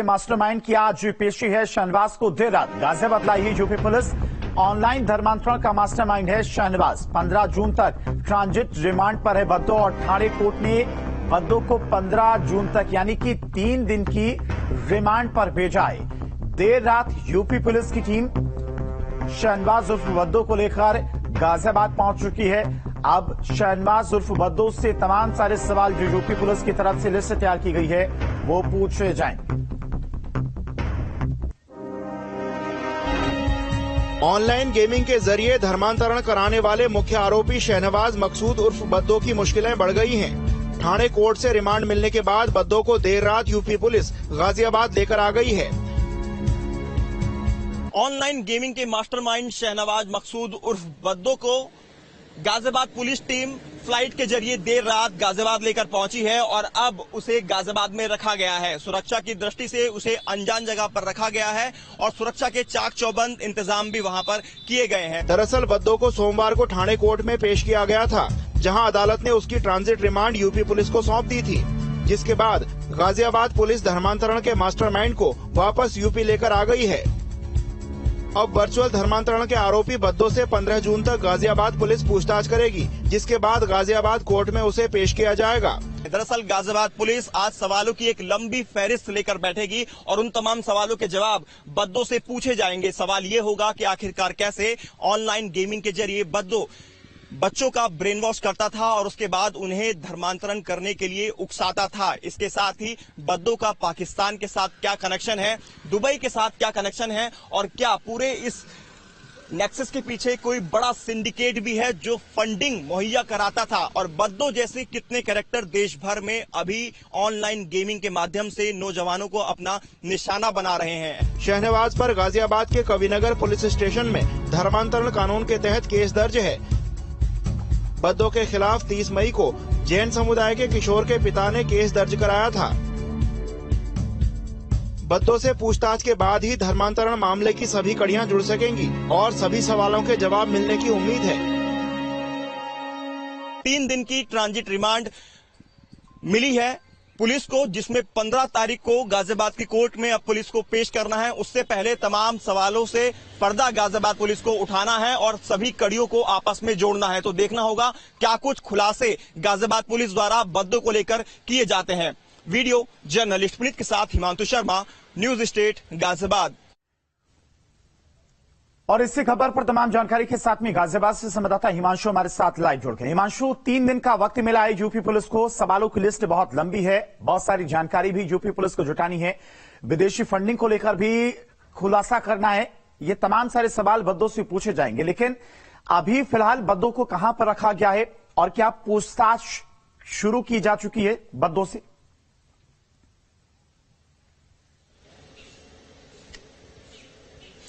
Mastermind की आज पेशी है। शहनवाज को देर रात गाजियाबाद लाई है यूपी पुलिस। ऑनलाइन धर्मांतरण का मास्टरमाइंड है शहनवाज। 15 जून तक ट्रांजिट रिमांड पर है बद्दो और थाने कोर्ट ने बद्दो को 15 जून तक यानी कि 3 दिन की रिमांड पर भेजा है। देर रात यूपी पुलिस की टीम शहनवाज उर्फ बद्दो को लेकर गाजियाबाद पहुंच चुकी है। अब शहनवाज उर्फ बद्दो से तमाम सारे सवाल जो यूपी पुलिस की तरफ से लिस्ट तैयार की गई है वो पूछे जाएंगे। ऑनलाइन गेमिंग के जरिए धर्मांतरण कराने वाले मुख्य आरोपी शहनवाज मकसूद उर्फ बद्दो की मुश्किलें बढ़ गई हैं। थाने कोर्ट से रिमांड मिलने के बाद बद्दो को देर रात यूपी पुलिस गाजियाबाद लेकर आ गई है। ऑनलाइन गेमिंग के मास्टरमाइंड शहनवाज मकसूद उर्फ बद्दो को गाजियाबाद पुलिस टीम फ्लाइट के जरिए देर रात गाजियाबाद लेकर पहुंची है और अब उसे गाजियाबाद में रखा गया है। सुरक्षा की दृष्टि से उसे अनजान जगह पर रखा गया है और सुरक्षा के चाक चौबंद इंतजाम भी वहां पर किए गए हैं। दरअसल बद्दो को सोमवार को थाने कोर्ट में पेश किया गया था, जहां अदालत ने उसकी ट्रांजिट रिमांड यूपी पुलिस को सौंप दी थी, जिसके बाद गाजियाबाद पुलिस धर्मांतरण के मास्टरमाइंड को वापस यूपी लेकर आ गई है। अब वर्चुअल धर्मांतरण के आरोपी बद्दो से 15 जून तक गाजियाबाद पुलिस पूछताछ करेगी, जिसके बाद गाजियाबाद कोर्ट में उसे पेश किया जाएगा। दरअसल गाजियाबाद पुलिस आज सवालों की एक लंबी फहरिस्त लेकर बैठेगी और उन तमाम सवालों के जवाब बद्दो से पूछे जाएंगे। सवाल ये होगा कि आखिरकार कैसे ऑनलाइन गेमिंग के जरिए बद्दो बच्चों का ब्रेन वॉश करता था और उसके बाद उन्हें धर्मांतरण करने के लिए उकसाता था। इसके साथ ही बद्दो का पाकिस्तान के साथ क्या कनेक्शन है, दुबई के साथ क्या कनेक्शन है और क्या पूरे इस नेक्सस के पीछे कोई बड़ा सिंडिकेट भी है जो फंडिंग मुहैया कराता था। और बद्दो जैसे कितने कैरेक्टर देश भर में अभी ऑनलाइन गेमिंग के माध्यम से नौजवानों को अपना निशाना बना रहे हैं। शहनवाज पर गाजियाबाद के कविनगर पुलिस स्टेशन में धर्मांतरण कानून के तहत केस दर्ज है। बद्दो के खिलाफ 30 मई को जैन समुदाय के किशोर के पिता ने केस दर्ज कराया था। बद्दो से पूछताछ के बाद ही धर्मांतरण मामले की सभी कड़ियां जुड़ सकेंगी और सभी सवालों के जवाब मिलने की उम्मीद है। 3 दिन की ट्रांजिट रिमांड मिली है पुलिस को, जिसमें 15 तारीख को गाजियाबाद की कोर्ट में अब पुलिस को पेश करना है। उससे पहले तमाम सवालों से पर्दा गाजियाबाद पुलिस को उठाना है और सभी कड़ियों को आपस में जोड़ना है। तो देखना होगा क्या कुछ खुलासे गाजियाबाद पुलिस द्वारा बद्दो को लेकर किए जाते हैं। वीडियो जर्नलिस्ट पुनीत के साथ हिमांशु शर्मा, न्यूज स्टेट गाजियाबाद। और इसी खबर पर तमाम जानकारी के साथ में गाजियाबाद से संवाददाता हिमांशु हमारे साथ लाइव जुड़ गए। हिमांशु, 3 दिन का वक्त मिला है यूपी पुलिस को। सवालों की लिस्ट बहुत लंबी है, बहुत सारी जानकारी भी यूपी पुलिस को जुटानी है, विदेशी फंडिंग को लेकर भी खुलासा करना है। ये तमाम सारे सवाल बद्दो से पूछे जाएंगे, लेकिन अभी फिलहाल बद्दो को कहां पर रखा गया है और क्या पूछताछ शुरू की जा चुकी है बद्दो से?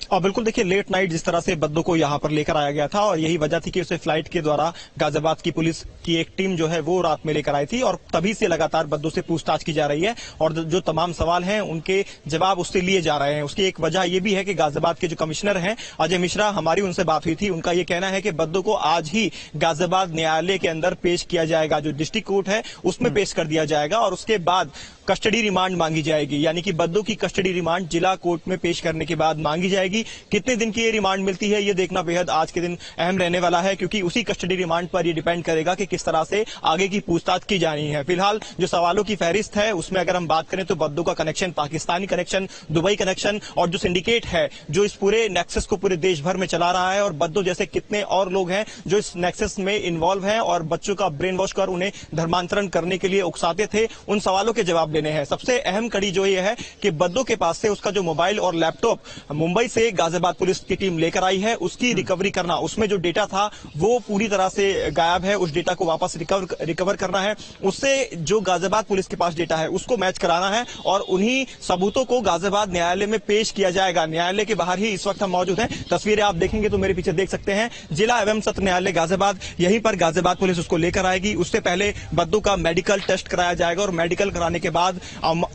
और बिल्कुल देखिए, लेट नाइट जिस तरह से बद्दो को यहां पर लेकर आया गया था और यही वजह थी कि उसे फ्लाइट के द्वारा गाजियाबाद की पुलिस की एक टीम जो है वो रात में लेकर आई थी और तभी से लगातार बद्दो से पूछताछ की जा रही है और जो तमाम सवाल हैं उनके जवाब उससे लिए जा रहे हैं। उसकी एक वजह यह भी है कि गाजियाबाद के जो कमिश्नर हैं अजय मिश्रा, हमारी उनसे बात हुई थी, उनका यह कहना है कि बद्दो को आज ही गाजियाबाद न्यायालय के अंदर पेश किया जाएगा, जो डिस्ट्रिक्ट कोर्ट है उसमें पेश कर दिया जाएगा और उसके बाद कस्टडी रिमांड मांगी जाएगी। यानी कि बद्दो की कस्टडी रिमांड जिला कोर्ट में पेश करने के बाद मांगी जाएगी। कितने दिन की ये रिमांड मिलती है ये देखना बेहद आज के दिन अहम रहने वाला है, क्योंकि उसी कस्टडी रिमांड पर ये डिपेंड करेगा कि किस तरह से आगे की पूछताछ की जानी है। फिलहाल जो सवालों की फहरिस्त है उसमें अगर हम बात करें तो बद्दो का connection, Pakistani connection, Dubai connection और जो सिंडिकेट है जो इस पूरे नेक्सस को पूरे देश भर में चला रहा है और बद्दो जैसे कितने और लोग हैं जो इस नेक्सस में इन्वॉल्व हैं और बच्चों का ब्रेन वॉश कर उन्हें धर्मांतरण करने के लिए उकसाते थे, उन सवालों के जवाब देने हैं। सबसे अहम कड़ी जो ये है कि बद्दो के पास से उसका जो मोबाइल और लैपटॉप मुंबई से गाजियाबाद पुलिस की टीम लेकर आई है उसकी रिकवरी करना, उसमें जो डेटा था वो पूरी तरह से गायब है, उस डेटा को वापस रिकवर करना है। उससे जो गाजियाबाद पुलिस के पास डेटा है उसको मैच कराना है और उन्हीं सबूतों को गाजियाबाद न्यायालय में पेश किया जाएगा। न्यायालय के बाहर ही इस वक्त हम मौजूद हैं। तस्वीरें आप देखेंगे तो मेरे पीछे देख सकते हैं जिला एवं सत्र न्यायालय गाजियाबाद, यहीं पर गाजियाबाद पुलिस उसको लेकर आएगी। उससे पहले बद्दो का मेडिकल टेस्ट कराया जाएगा और मेडिकल कराने के बाद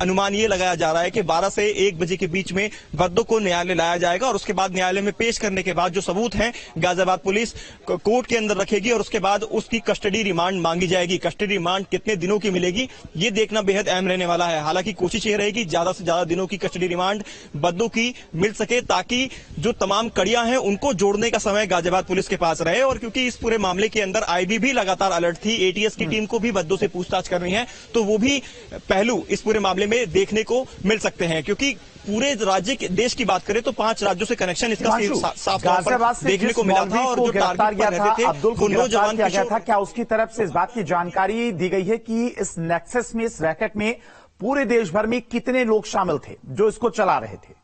अनुमान ये लगाया जा रहा है कि 12 से 1 बजे के बीच में बद्दो को न्यायालय लाया जाएगा। जाएगा और उसके बाद न्यायालय में पेश करने के बाद जो सबूत हैं गाजियाबाद पुलिस कोर्ट के अंदर रखेगी और उसके बाद उसकी कस्टडी रिमांड मांगी जाएगी। कस्टडी रिमांड कितने दिनों की मिलेगी ये देखना बेहद अहम रहने वाला है। हालांकि कोशिश ये रहेगी ज्यादा से ज्यादा दिनों की कस्टडी रिमांड बद्दों की मिल सके ताकि जो तमाम कड़ियां हैं उनको जोड़ने का समय गाजियाबाद पुलिस के पास रहे। और क्योंकि इस पूरे मामले के अंदर आईबी भी लगातार अलर्ट थी, एटीएस की टीम को भी बद्दों से पूछताछ करनी है, तो वो भी पहलू इस पूरे मामले में देखने को मिल सकते हैं। क्योंकि पूरे राज्य के देश की बात करें तो 5 राज्यों से कनेक्शन इसका साफ तौर पर देखने को मिला था। और जो टारगेट पर रहते थे अब्दुल को गिरफ्तार किया गया था, क्या उसकी तरफ से इस बात की जानकारी दी गई है कि इस नेक्सस में, इस रैकेट में पूरे देश भर में कितने लोग शामिल थे जो इसको चला रहे थे?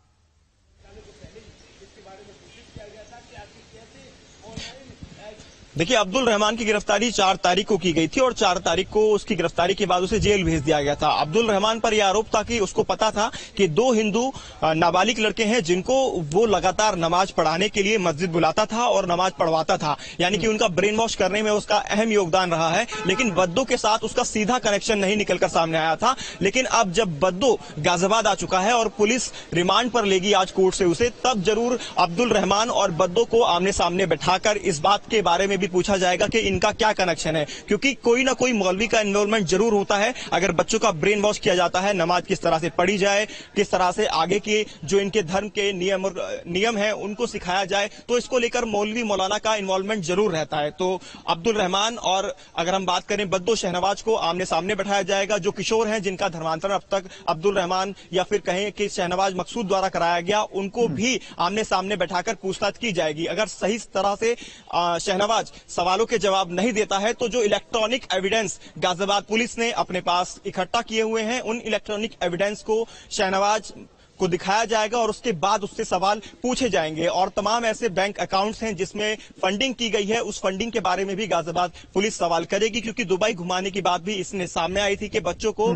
देखिए, अब्दुल रहमान की गिरफ्तारी 4 तारीख को की गई थी और 4 तारीख को उसकी गिरफ्तारी के बाद उसे जेल भेज दिया गया था। अब्दुल रहमान पर यह आरोप था कि उसको पता था कि 2 हिंदू नाबालिग लड़के हैं जिनको वो लगातार नमाज पढ़ाने के लिए मस्जिद बुलाता था और नमाज पढ़वाता था, यानी कि उनका ब्रेन वॉश करने में उसका अहम योगदान रहा है। लेकिन बद्दो के साथ उसका सीधा कनेक्शन नहीं निकलकर सामने आया था। लेकिन अब जब बद्दो गाजियाबाद आ चुका है और पुलिस रिमांड पर लेगी आज कोर्ट से उसे, तब जरूर अब्दुल रहमान और बद्दो को आमने सामने बैठाकर इस बात के बारे में पूछा जाएगा कि इनका क्या कनेक्शन है। क्योंकि कोई ना कोई मौलवी का इन्वॉल्वमेंट जरूर होता है। अगर बच्चों का ब्रेन वॉश किया जाता है, नमाज किस तरह से पढ़ी जाए, किस तरह से आगे के जो इनके धर्म के नियम हैं उनको सिखाया जाए, तो इसको लेकर मौलवी मौलाना का इन्वॉल्वमेंट जरूर रहता है। तो अब्दुल रहमान और अगर हम बात करें बद्दो शहनवाज को आमने सामने बैठाया जाएगा। जो किशोर हैं जिनका धर्मांतरण अब तक अब्दुल रहमान या फिर कहें कि शहनवाज मकसूद द्वारा कराया गया, उनको भी आमने सामने बैठाकर पूछताछ की जाएगी। अगर सही तरह से शहनवाज सवालों के जवाब नहीं देता है तो जो इलेक्ट्रॉनिक एविडेंस गाजियाबाद पुलिस ने अपने पास इकट्ठा किए हुए हैं, उन इलेक्ट्रॉनिक एविडेंस को शहनवाज को दिखाया जाएगा और उसके बाद उससे सवाल पूछे जाएंगे। और तमाम ऐसे बैंक अकाउंट्स हैं जिसमें फंडिंग की गई है, उस फंडिंग के बारे में भी गाजियाबाद पुलिस सवाल करेगी। क्योंकि दुबई घुमाने की बात भी इसने सामने आई थी कि बच्चों को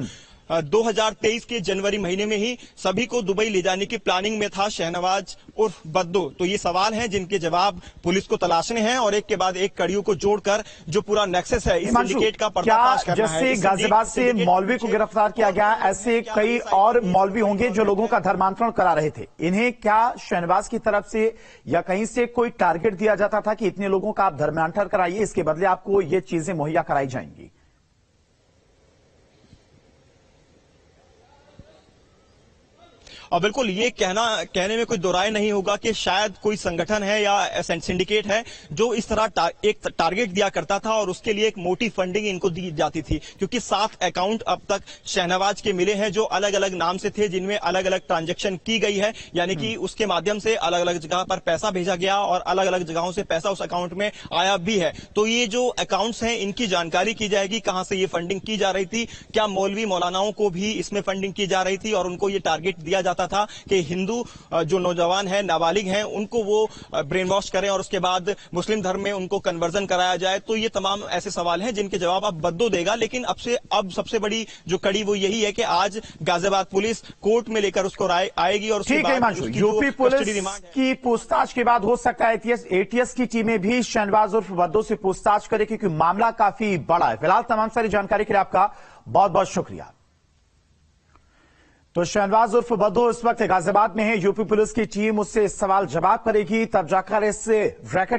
2023 के जनवरी महीने में ही सभी को दुबई ले जाने की प्लानिंग में था शहनवाज उर्फ बद्दो। तो ये सवाल हैं जिनके जवाब पुलिस को तलाशने हैं और एक के बाद एक कड़ियों को जोड़कर जो पूरा नेक्सस है इस सिंडिकेट का पर्दाफाश करना है। जैसे गाजियाबाद से मौलवी को गिरफ्तार किया गया, ऐसे कई और मौलवी होंगे जो लोगों का धर्मांतरण करा रहे थे। इन्हें क्या शहनवाज की तरफ से या कहीं से कोई टारगेट दिया जाता था कि इतने लोगों का आप धर्मांतरण कराइए, इसके बदले आपको ये चीजें मुहैया कराई जाएंगी? और बिल्कुल ये कहने में कोई दो राय नहीं होगा कि शायद कोई संगठन है या सिंडिकेट है जो इस तरह एक टारगेट दिया करता था और उसके लिए एक मोटी फंडिंग इनको दी जाती थी। क्योंकि 7 अकाउंट अब तक शहनवाज के मिले हैं जो अलग अलग नाम से थे, जिनमें अलग अलग ट्रांजैक्शन की गई है, यानी कि उसके माध्यम से अलग अलग जगह पर पैसा भेजा गया और अलग अलग जगहों से पैसा उस अकाउंट में आया भी है। तो ये जो अकाउंट्स हैं इनकी जानकारी की जाएगी, कहां से ये फंडिंग की जा रही थी, क्या मौलवी मौलानाओं को भी इसमें फंडिंग की जा रही थी और उनको ये टारगेट दिया जाता था कि हिंदू जो नौजवान हैं, नाबालिग हैं, उनको वो ब्रेन वॉश करें और उसके बाद मुस्लिम धर्म में उनको कन्वर्जन कराया जाए। तो ये तमाम ऐसे सवाल हैं जिनके जवाब अब बद्दो देगा। लेकिन अब सबसे बड़ी जो कड़ी वो यही है कि आज गाजियाबाद पुलिस कोर्ट में लेकर उसको राय आएगी और उसके बाद यूपी पुलिस की पूछताछ के बाद हो सकता है एटीएस की टीमें भी शहनवाज उर्फ बद्दो से पूछताछ करें, क्योंकि मामला काफी बड़ा है। फिलहाल तमाम सारी जानकारी के लिए आपका बहुत बहुत शुक्रिया। तो शहनवाज उर्फ बद्दो इस वक्त गाजियाबाद में है। यूपी पुलिस की टीम उससे सवाल जवाब करेगी, तब जाकर इस रैकेट